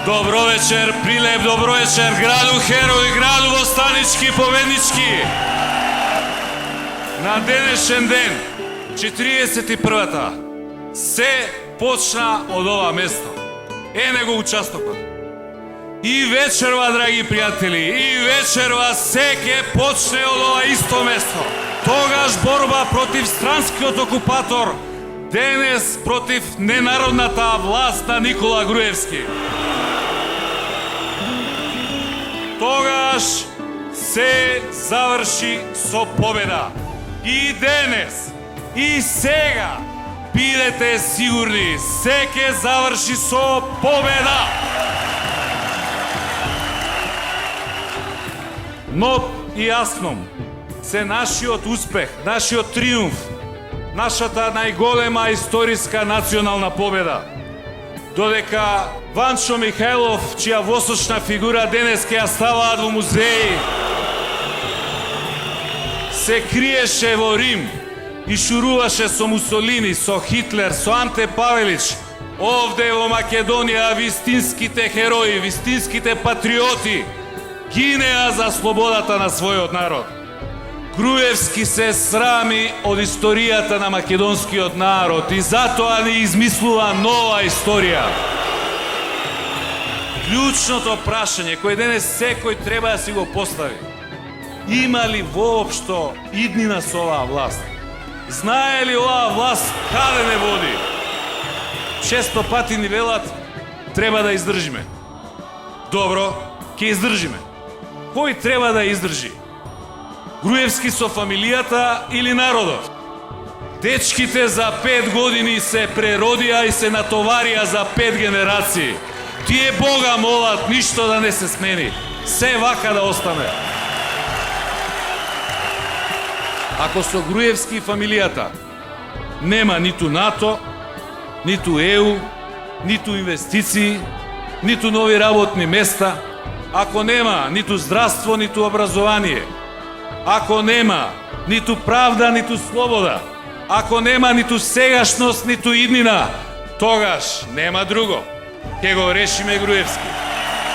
Добро вечер, Прилеп, добро вечер, граду Херој, граду Востанички, победнички. На денешен ден, 41-та, се почна од ова место. Него участокот. И вечерва, драги пријатели, и вечерва се ке почне од ова исто место. Тогаш борба против странскиот окупатор, денес против ненародната власт на Никола Груевски. Тогаш се заврши со победа. И денес, и сега, бидете сигурни, се ке заврши со победа. Но и јасно, се нашиот успех, нашиот триумф, нашата најголема историска национална победа. Додека Ванчо Михајлов, чија восочна фигура денес ке ја ставаат во музеи, се криеше во Рим и шуруваше со Мусолини, со Хитлер, со Анте Павелич, овде во Македонија вистинските херои, вистинските патриоти гинеа за слободата на својот народ. Груевски се срами од историјата на македонскиот народ и затоа ни измислува нова историја. Клучното прашање кој денес секој треба да си го постави: има ли воопшто иднина со оваа власт? Знае ли оваа власт каде не води? Често пати ни велат треба да издржиме. Добро, ќе издржиме. Кој треба да издржи? Груевски со фамилијата или народот? Дечките за 5 години се преродија и се натоварија за 5 генерации. Тие Бога молат ништо да не се смени. Се вака да остане. Ако со Груевски и фамилијата нема ниту НАТО, ниту ЕУ, ниту инвестиции, ниту нови работни места, ако нема ниту здравство, ниту образование, ако нема ниту правда, ниту слобода, ако нема ниту сегашност, ниту иднина, тогаш нема друго. Ке го решиме Груевски.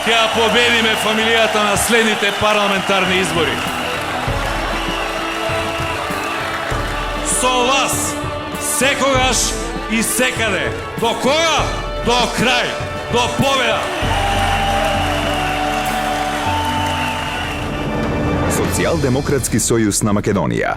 Ке ја победиме фамилијата на следните парламентарни избори. Со вас, секогаш и секаде. До кога? До крај. До победа. Социјалдемократски сојуз на Македонија.